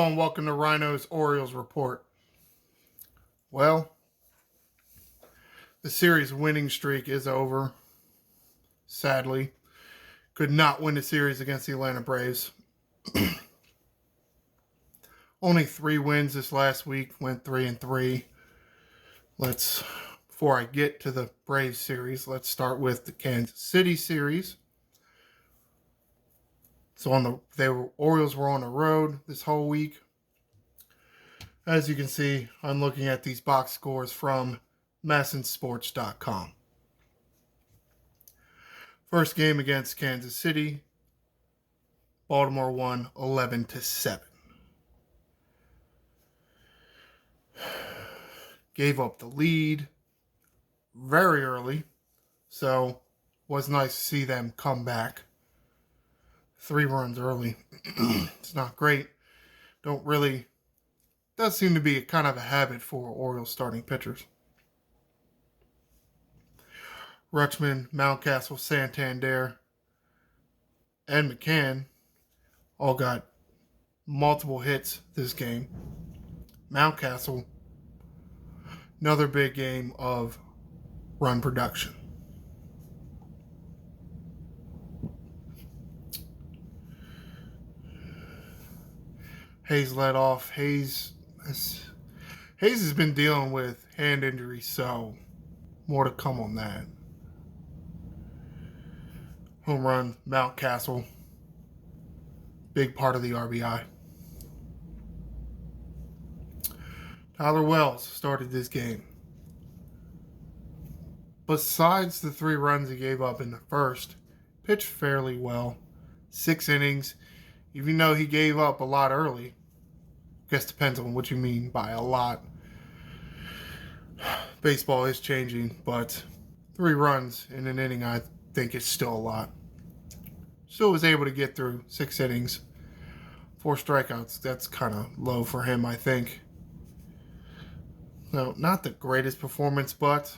and welcome to Ryno's Orioles Report. Well, the series winning streak is over, sadly. Could not win the series against the Atlanta Braves. Only 3 wins this last week, went 3-3. Before I get to the Braves series, let's start with the Kansas City series. So Orioles were on the road this whole week. As you can see, I'm looking at these box scores from MASNsports.com. First game against Kansas City, Baltimore won 11-7. Gave up the lead very early, so was nice to see them come back. 3 runs early. It's not great. Does seem to be kind of a habit for Orioles starting pitchers. Rutschman, Mountcastle, Santander, and McCann all got multiple hits this game. Mountcastle, another big game of run production. Hayes led off. Hayes has been dealing with hand injury, so more to come on that. Home run, Mountcastle. Big part of the RBI. Tyler Wells started this game. Besides the 3 runs he gave up in the first, pitched fairly well. 6 innings, even though he gave up a lot early. I guess depends on what you mean by a lot. Baseball is changing, but 3 runs in an inning I think is still a lot. Still was able to get through 6 innings. 4 strikeouts, that's kind of low for him, I think. No, not the greatest performance, but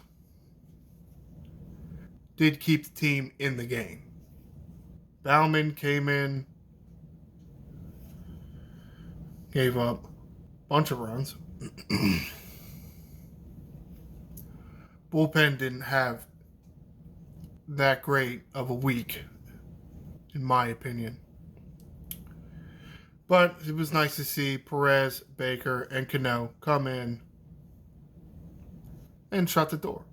did keep the team in the game. Bauman came in, gave up a bunch of runs. Bullpen didn't have that great of a week, in my opinion. But it was nice to see Perez, Baker, and Cano come in and shut the door.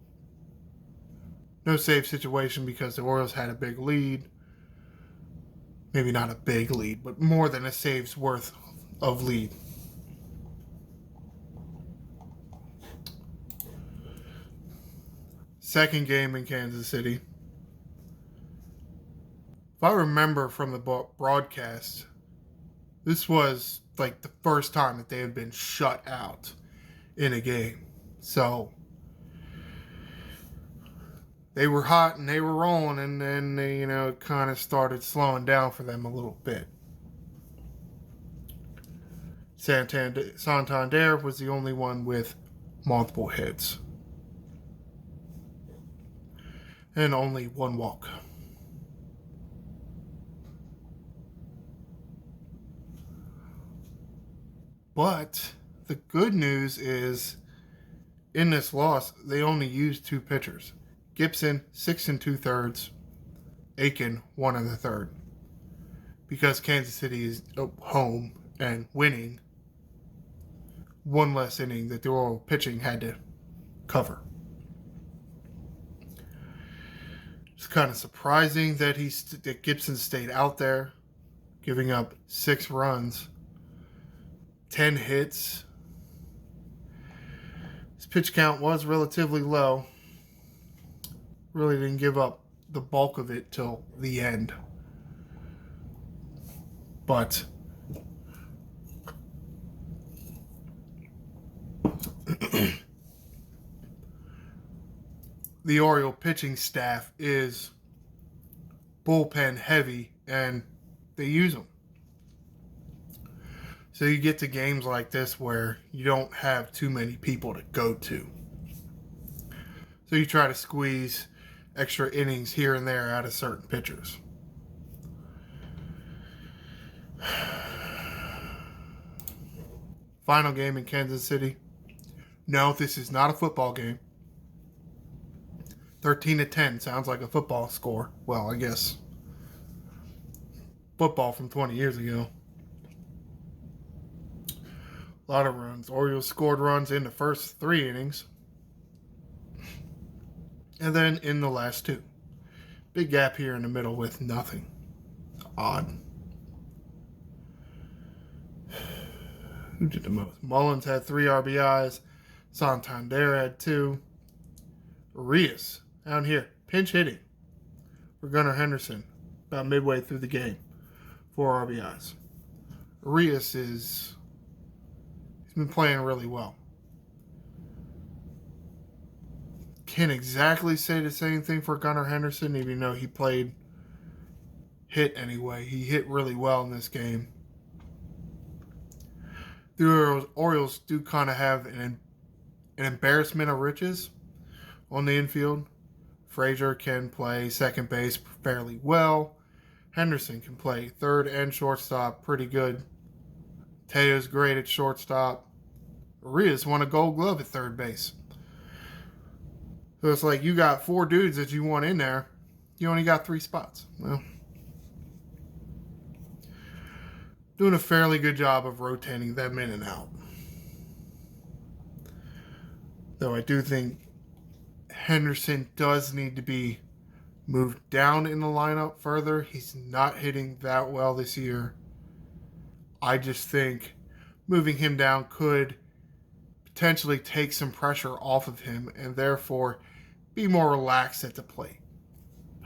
No save situation because the Orioles had a big lead. Maybe not a big lead, but more than a save's worth of lead. Second game in Kansas City. If I remember from the broadcast, this was like the first time that they had been shut out in a game. So they were hot and they were rolling, and then it kind of started slowing down for them a little bit. Santander was the only one with multiple hits and only 1 walk. But the good news is, in this loss, they only used 2 pitchers. Gibson, 6 2/3. Aiken, 1 1/3. Because Kansas City is home and winning, 1 less inning that the Orioles pitching had to cover. It's kind of surprising that that Gibson stayed out there, giving up 6 runs, 10 hits. His pitch count was relatively low. Really didn't give up the bulk of it till the end. But the Oriole pitching staff is bullpen heavy, and they use them. So you get to games like this where you don't have too many people to go to. So you try to squeeze extra innings here and there out of certain pitchers. Final game in Kansas City. No, this is not a football game. 13-10 sounds like a football score. Well, I guess football from 20 years ago. A lot of runs. Orioles scored runs in the first 3 innings. And then in the last 2. Big gap here in the middle with nothing. Odd. Who did the most? Mullins had 3 RBIs. Santander had 2. Arias down here, pinch hitting for Gunnar Henderson about midway through the game. 4 RBIs. Arias he's been playing really well. Can't exactly say the same thing for Gunnar Henderson, even though he hit anyway. He hit really well in this game. The Orioles do kind of have an embarrassment of riches on the infield. Frazier can play second base fairly well. Henderson can play third and shortstop pretty good. Teo's great at shortstop. Arias won a Gold Glove at third base. So it's like you got 4 dudes that you want in there. You only got 3 spots. Well, doing a fairly good job of rotating them in and out. Though I do think Henderson does need to be moved down in the lineup further. He's not hitting that well this year. I just think moving him down could potentially take some pressure off of him and therefore be more relaxed at the plate.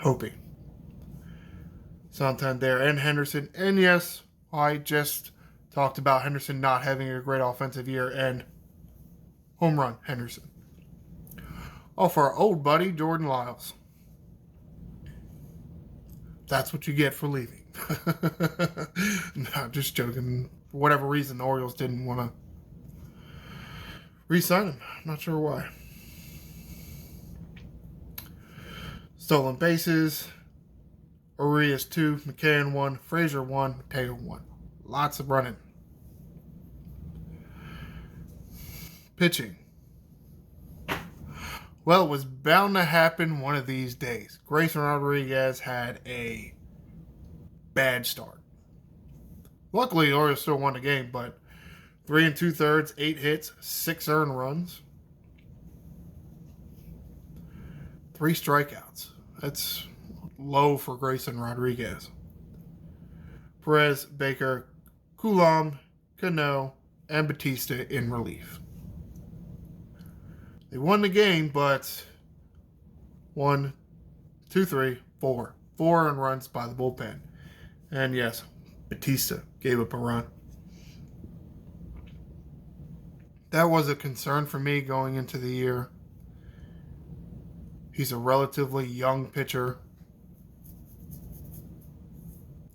Hoping. Santander and Henderson. And yes, I just talked about Henderson not having a great offensive year and home run Henderson. Oh, for our old buddy, Jordan Lyles. That's what you get for leaving. No, just joking. For whatever reason, the Orioles didn't want to re-sign him. I'm not sure why. Stolen bases. Arias 2, McCann 1, Frazier 1, Mateo 1. Lots of running. Pitching. Well, it was bound to happen one of these days. Grayson Rodriguez had a bad start. Luckily, the Orioles still won the game, but 3 2/3, 8 hits, 6 earned runs, 3 strikeouts. That's low for Grayson Rodriguez. Perez, Baker, Coulomb, Cano, and Batista in relief. They won the game, but 1, 2, 3, 4. 4 earned runs by the bullpen. And yes, Batista gave up a run. That was a concern for me going into the year. He's a relatively young pitcher.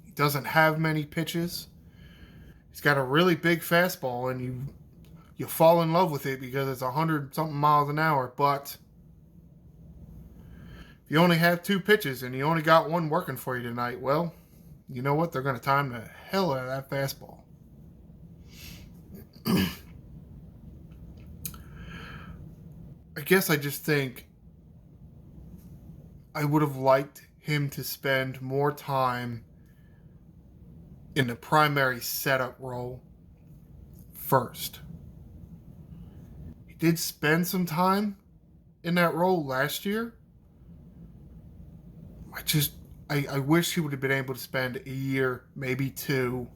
He doesn't have many pitches. He's got a really big fastball, and you fall in love with it because it's 100-something miles an hour. But if you only have 2 pitches and you only got 1 working for you tonight, well, you know what? They're going to time the hell out of that fastball. I guess I just think I would have liked him to spend more time in the primary setup role first. He did spend some time in that role last year. I wish he would have been able to spend a year, maybe 2,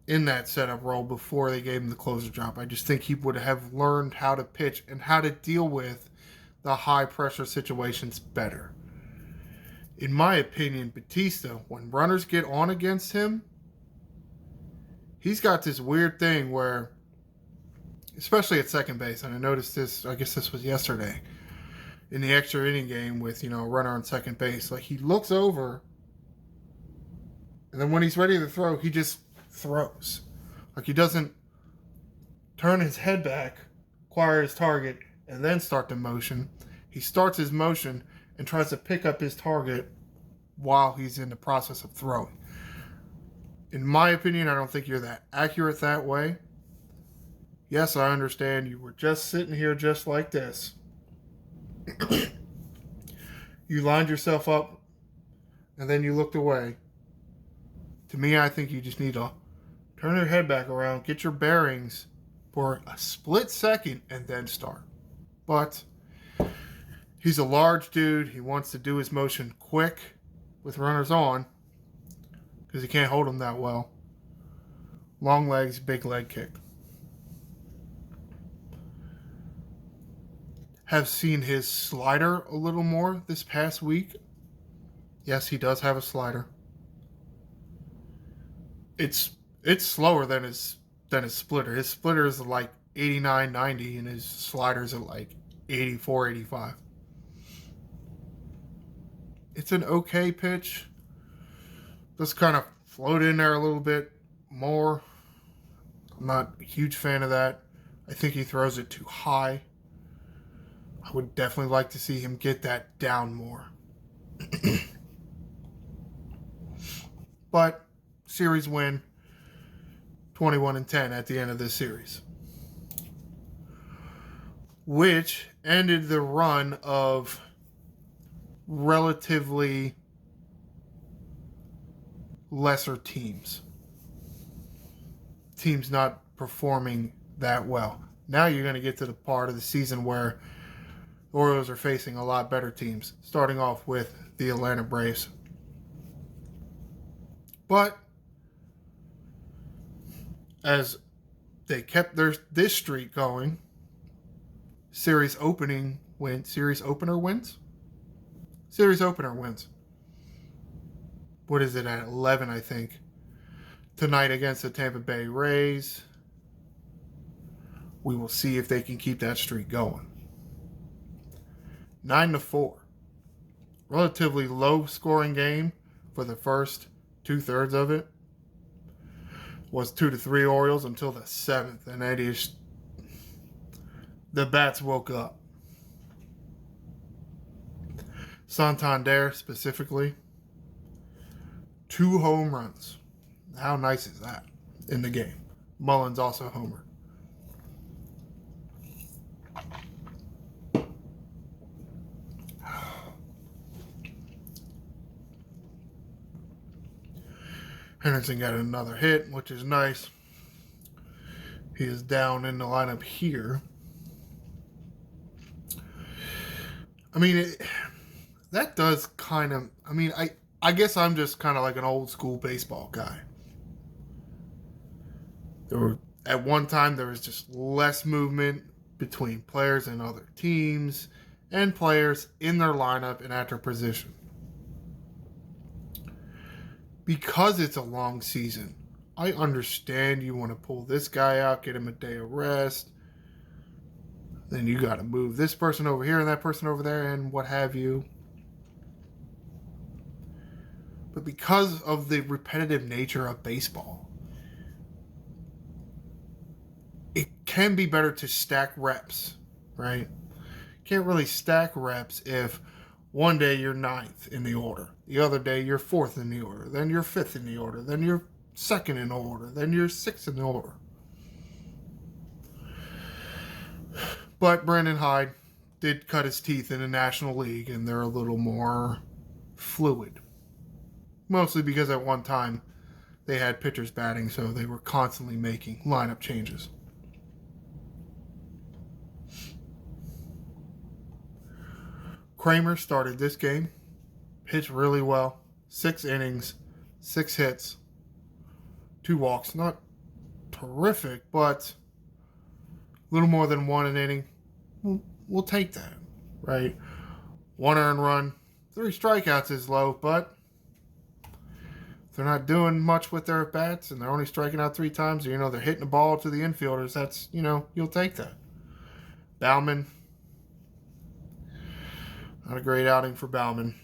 in that setup role before they gave him the closer job. I just think he would have learned how to pitch and how to deal with the high pressure situations better. In my opinion, Batista, when runners get on against him, he's got this weird thing where, especially at second base, and I noticed this, I guess this was yesterday, in the extra inning game with, a runner on second base. Like, he looks over, and then when he's ready to throw, he just throws. Like, he doesn't turn his head back, acquire his target, and then start the motion. He starts his motion and tries to pick up his target while he's in the process of throwing. In my opinion, I don't think you're that accurate that way. Yes, I understand you were just sitting here just like this. You lined yourself up and then you looked away. To me, I think you just need to turn your head back around, get your bearings for a split second, and then start. But he's a large dude. He wants to do his motion quick with runners on because he can't hold them that well. Long legs, big leg kick. Have seen his slider a little more this past week. Yes, he does have a slider. It's slower than his splitter. His splitter is like 89, 90, and his sliders are like 84, 85. It's an okay pitch. Just kind of float in there a little bit more. I'm not a huge fan of that. I think he throws it too high. I would definitely like to see him get that down more. But series win, 21-10 at the end of this series, which ended the run of relatively lesser teams not performing that well. Now you're going to get to the part of the season where the Orioles are facing a lot better teams, starting off with the Atlanta Braves. But as they kept this streak going, series opener wins. What is it at 11, I think, tonight against the Tampa Bay Rays. We will see if they can keep that streak going. 9-4. Relatively low scoring game for the first 2/3 of it. Was 2-3 Orioles until the 7th, and the bats woke up. Santander specifically, 2 home runs. How nice is that in the game? Mullins also homered. Henderson got another hit, which is nice. He is down in the lineup here. I mean, that does kind of... I mean, I guess I'm just kind of like an old school baseball guy. At one time, there was just less movement between players and other teams and players in their lineup and at their position. Because it's a long season, I understand you want to pull this guy out, get him a day of rest. Then you got to move this person over here and that person over there and what have you. But because of the repetitive nature of baseball, it can be better to stack reps, right? Can't really stack reps if one day you're 9th in the order, the other day you're 4th in the order, then you're 5th in the order, then you're 2nd in the order, then you're 6th in the order. But Brandon Hyde did cut his teeth in the National League, and they're a little more fluid. Mostly because at one time they had pitchers batting, so they were constantly making lineup changes. Kramer started this game, pitched really well, 6 innings, 6 hits, 2 walks. Not terrific, but a little more than 1 an inning. We'll take that, right? 1 earned run, 3 strikeouts is low, but if they're not doing much with their bats and they're only striking out 3 times, they're hitting the ball to the infielders, that's, you'll take that. Bauman, not a great outing for Bauman.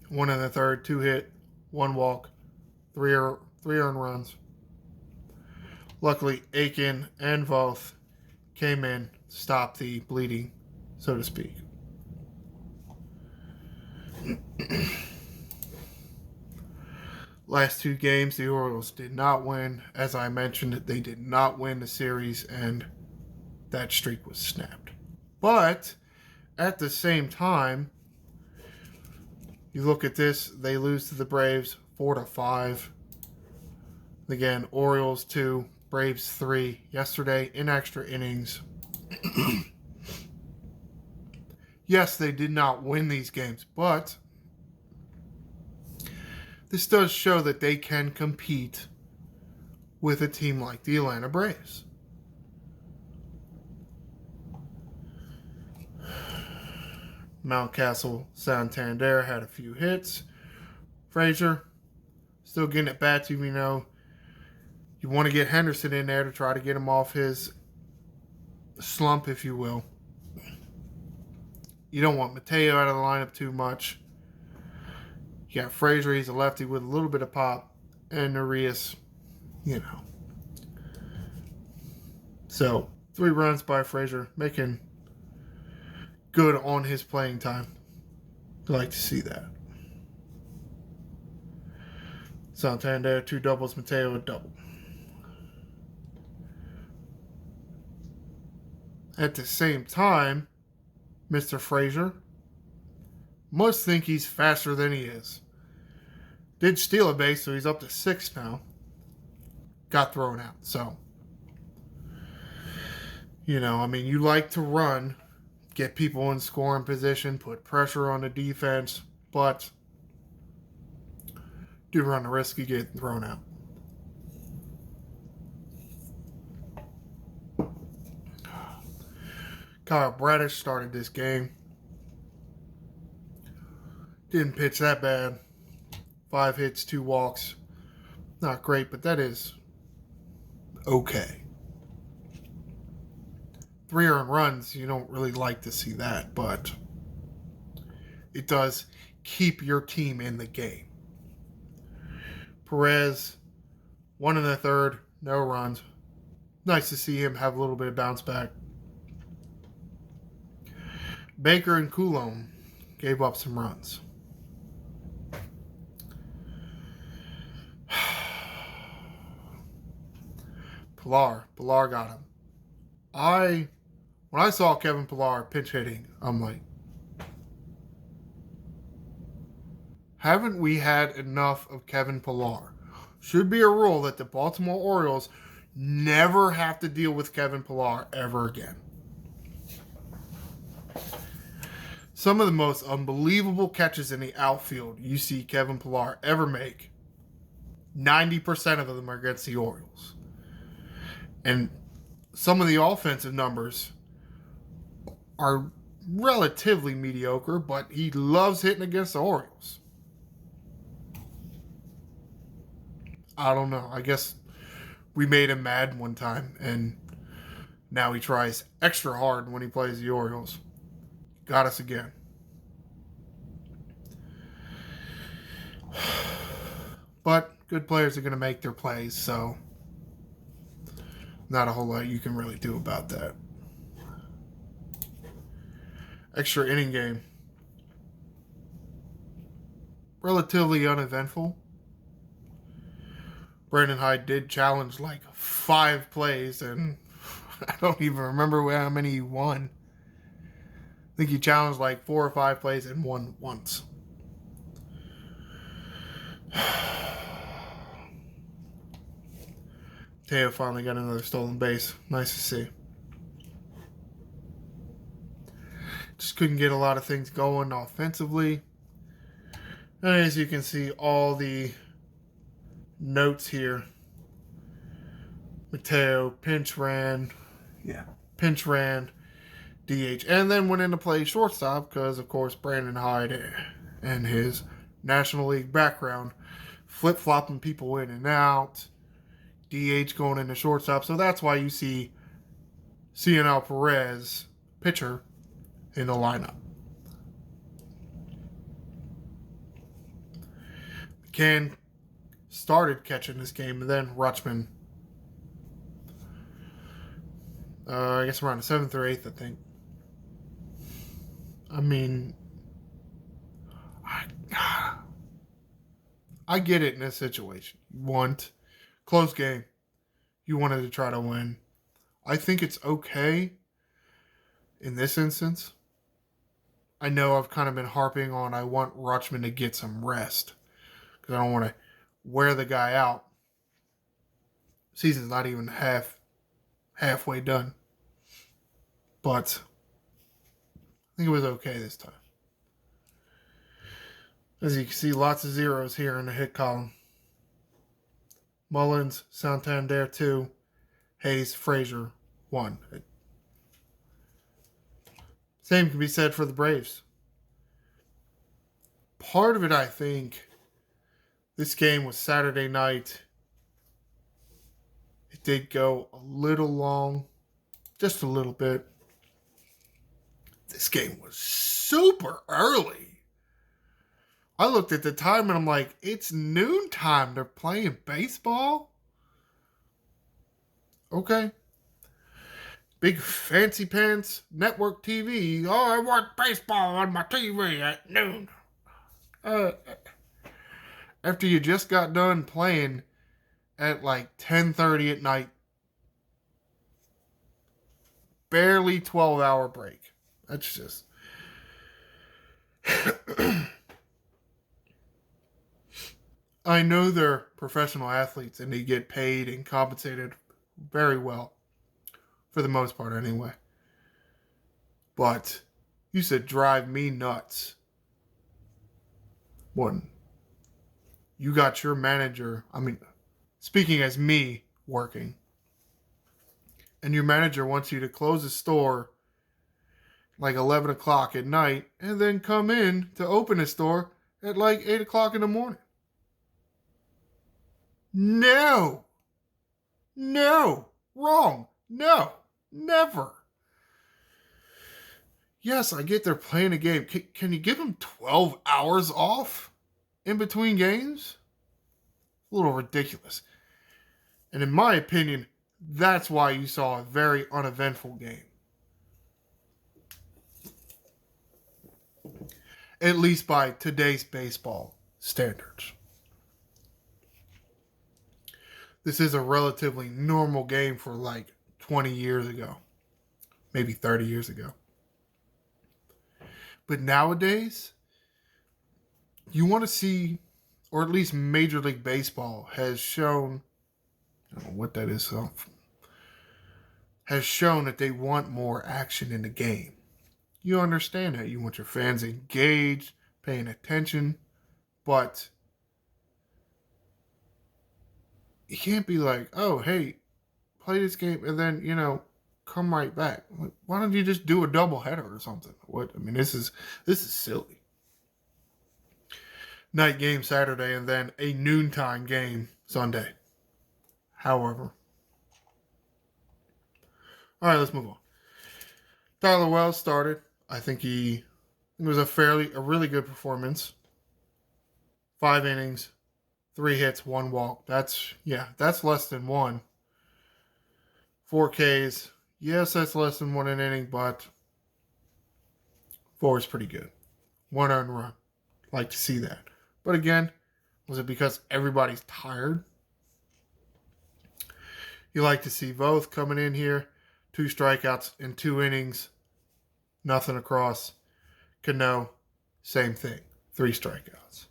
1 in the 3rd, 2 hit, 1 walk, 3 earned runs. Luckily, Aiken and Voth came in, stopped the bleeding, so to speak. Last two games, the Orioles did not win. As I mentioned, they did not win the series, and that streak was snapped. But at the same time, you look at this, they lose to the Braves 4-5. Again, Orioles 2, Braves 3 yesterday in extra innings. Yes, they did not win these games, but this does show that they can compete with a team like the Atlanta Braves. Mountcastle Santander had a few hits. Frazier still getting at bats, even though you want to get Henderson in there to try to get him off his slump, if you will. You don't want Mateo out of the lineup too much. You got Frazier, he's a lefty with a little bit of pop, and Arias, you know. So, 3 runs by Frazier, making good on his playing time. I'd like to see that. Santander, 2 doubles, Mateo, a double. At the same time, Mr. Frazier must think he's faster than he is. Did steal a base, so he's up to 6 now. Got thrown out. So, you know, I mean, you like to run, get people in scoring position, put pressure on the defense, but do run the risk of getting thrown out. Kyle Bradish started this game. Didn't pitch that bad. 5 hits, 2 walks. Not great, but that is okay. 3 earned runs, you don't really like to see that, but it does keep your team in the game. Perez, 1 1/3, no runs. Nice to see him have a little bit of bounce back. Baker and Coulomb gave up some runs. Pilar got him. When I saw Kevin Pilar pinch hitting, I'm like, haven't we had enough of Kevin Pilar? Should be a rule that the Baltimore Orioles never have to deal with Kevin Pilar ever again. Some of the most unbelievable catches in the outfield you see Kevin Pilar ever make, 90% of them are against the Orioles. And some of the offensive numbers are relatively mediocre, but he loves hitting against the Orioles. I don't know. I guess we made him mad one time, and now he tries extra hard when he plays the Orioles. Got us again. But good players are going to make their plays, so not a whole lot you can really do about that. Extra inning game. Relatively uneventful. Brandon Hyde did challenge like 5 plays, and I don't even remember how many he won. I think he challenged like 4 or 5 plays and won once. Teo finally got another stolen base. Nice to see. Just couldn't get a lot of things going offensively. And as you can see, all the notes here. Mateo pinch ran, DH, and then went into play shortstop because, of course, Brandon Hyde and his National League background, flip-flopping people in and out, DH going into shortstop. So that's why you see Cionel Perez, pitcher, in the lineup. McCann started catching this game, and then Rutschman, I guess around the 7th or 8th, I think. I mean, I get it in this situation. You want close game. You wanted to try to win. I think it's okay in this instance. I know I've kind of been harping on I want Rutschman to get some rest because I don't want to wear the guy out. Season's not even halfway done. But I think it was okay this time. As you can see, lots of zeros here in the hit column. Mullins, Santander 2, Hayes, Frazier 1. Same can be said for the Braves. Part of it, I think, this game was Saturday night. It did go a little long, just a little bit. This game was super early. I looked at the time and I'm like, it's noontime. They're playing baseball? Okay. Big fancy pants, network TV. Oh, I want baseball on my TV at noon. After you just got done playing at like 10:30 at night. Barely 12-hour break. That's just... I know they're professional athletes and they get paid and compensated very well. For the most part, anyway. But you said drive me nuts. One, you got your manager, speaking as me working, and your manager wants you to close the store like 11 o'clock at night and then come in to open the store at like 8 o'clock in the morning. No. Wrong. No. Never. Yes, I get they're playing a game. Can you give them 12 hours off in between games? A little ridiculous. And in my opinion, that's why you saw a very uneventful game. At least by today's baseball standards. This is a relatively normal game for like 20 years ago. Maybe 30 years ago. But nowadays, you want to see, or at least Major League Baseball has shown, I don't know what that is, has shown that they want more action in the game. You understand that. You want your fans engaged, paying attention, but you can't be like, oh, hey, play this game and then, come right back. Like, why don't you just do a doubleheader or something? This is silly. Night game Saturday and then a noontime game Sunday. However. All right, let's move on. Tyler Wells started. I think it was a really good performance. 5 innings, 3 hits, 1 walk. That's less than 1. 4 Ks. Yes, that's less than 1 an inning, but 4 is pretty good. 1 earned run. Like to see that. But again, was it because everybody's tired? You like to see both coming in here. 2 strikeouts in 2 innings. Nothing across. Cano, same thing. 3 strikeouts.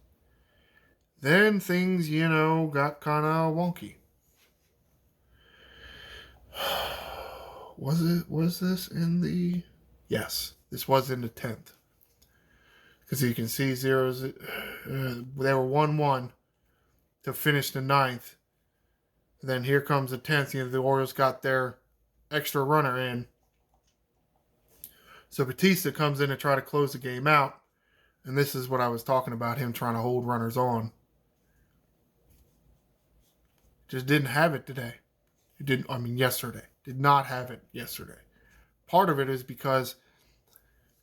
Then things, got kind of wonky. Was this in the... Yes, this was in the 10th. Because you can see zeros. They were 1-1 to finish the 9th. Then here comes the 10th. The Orioles got their extra runner in. So Batista comes in to try to close the game out. And this is what I was talking about, him trying to hold runners on. Just didn't have it today. Yesterday. Did not have it yesterday. Part of it is because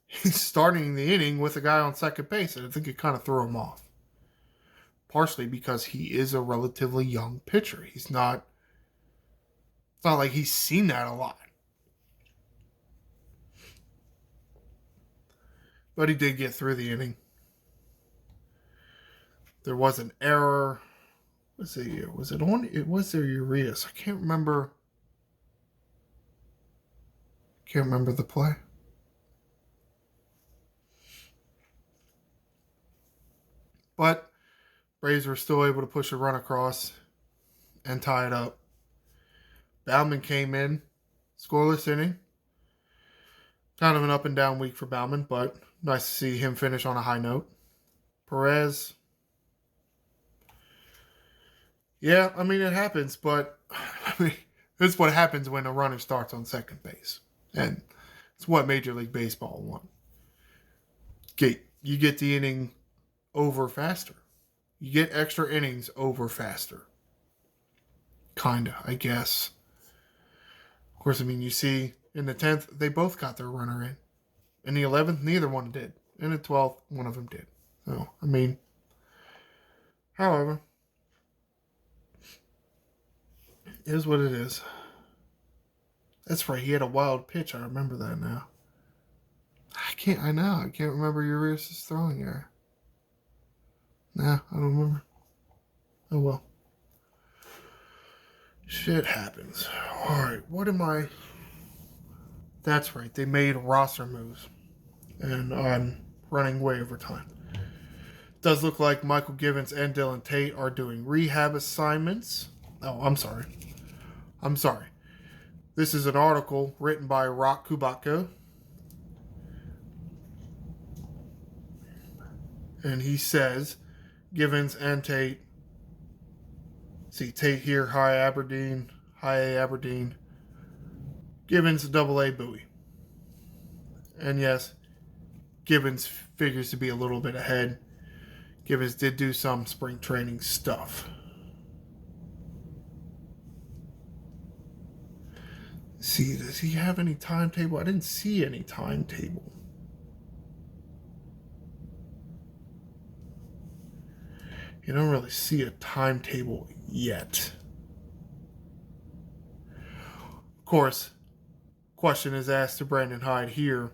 he's starting the inning with a guy on second base, and I think it kind of threw him off. Partially because he is a relatively young pitcher. It's not like he's seen that a lot. But he did get through the inning. There was an error. Was it on? It was there Urias. I can't remember. Can't remember the play. But Braves were still able to push a run across and tie it up. Bauman came in, scoreless inning. Kind of an up and down week for Bauman, but nice to see him finish on a high note. Perez. Yeah, I mean, it happens, but I mean, that's what happens when a runner starts on second base. And it's what Major League Baseball wants. You get the inning over faster. You get extra innings over faster. Kinda, I guess. Of course, I mean, you see in the 10th, they both got their runner in. In the 11th, neither one did. In the 12th, one of them did. So, I mean, however, it is what it is. That's right, he had a wild pitch. I remember that now. I can't remember Urias' throwing error. Nah, I don't remember. Oh well. Shit happens. Alright, what am I... That's right, they made roster moves. And I'm running way over time. Does look like Michael Givens and Dylan Tate are doing rehab assignments. Oh, I'm sorry. This is an article written by Rock Kubatko. And he says, Givens and Tate. See, Tate here, high A Aberdeen. Givens, double A Bowie. And yes, Givens figures to be a little bit ahead. Givens did do some spring training stuff. See, does he have any timetable? I didn't see any timetable. You don't really see a timetable yet. Of course, question is asked to Brandon Hyde here.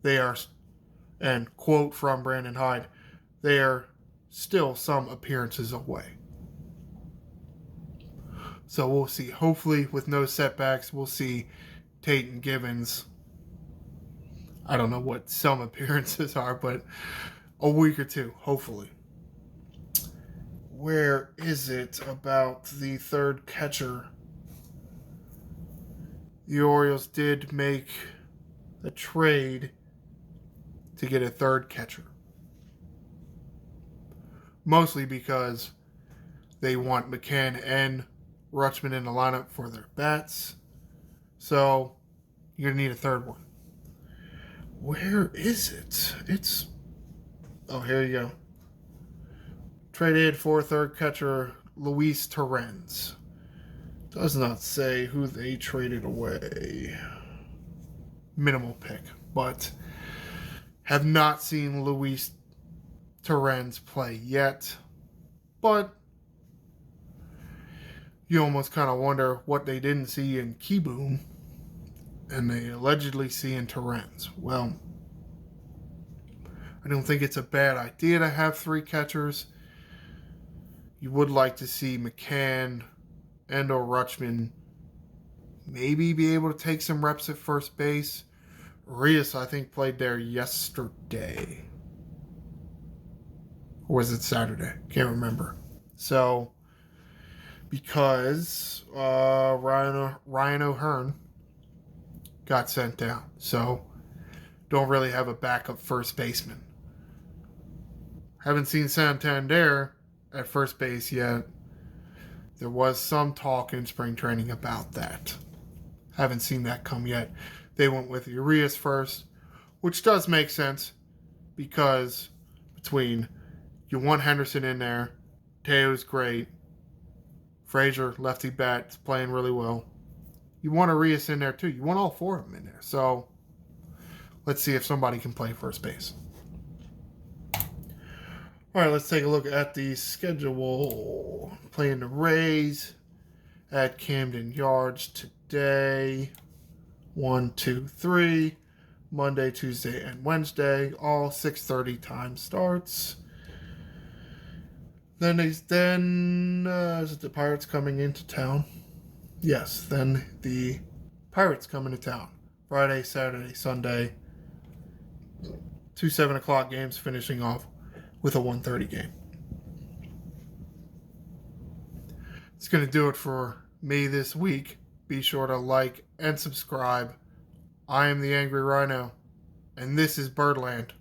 They are, and quote from Brandon Hyde, they are still some appearances away. So we'll see. Hopefully, with no setbacks, we'll see Tate and Givens. I don't know what some appearances are, but a week or two, hopefully. Where is it about the third catcher? The Orioles did make a trade to get a third catcher. Mostly because they want McCann and Rutschman in the lineup for their bats. So, you're going to need a third one. Where is it? Oh, here you go. Traded for third catcher Luis Torrens. Does not say who they traded away. Minimal pick, but have not seen Luis Torrens play yet. But you almost kind of wonder what they didn't see in Kieboom and they allegedly see in Torrens. Well, I don't think it's a bad idea to have three catchers. You would like to see McCann and or Rutschman maybe be able to take some reps at first base. Arias, I think, played there yesterday. Or was it Saturday? Can't remember. So, because Ryno Hearn got sent down. So, don't really have a backup first baseman. Haven't seen Santander at first base yet. There was some talk in spring training about that. Haven't seen that come yet. They went with Urias first, which does make sense because between you want Henderson in there, Teo's great, Frazier, lefty bat, is playing really well. You want Urias in there too. You want all four of them in there. So let's see if somebody can play first base. All right, let's take a look at the schedule. Playing the Rays at Camden Yards today. 1, 2, 3. Monday, Tuesday, and Wednesday. All 6:30 time starts. Then is it the Pirates coming into town? Yes. Then the Pirates come into town. Friday, Saturday, Sunday. 2 7 o'clock games, finishing off with a 1:30 game. It's going to do it for me this week. Be sure to like and subscribe. I am the Angry Ryno, and this is Birdland.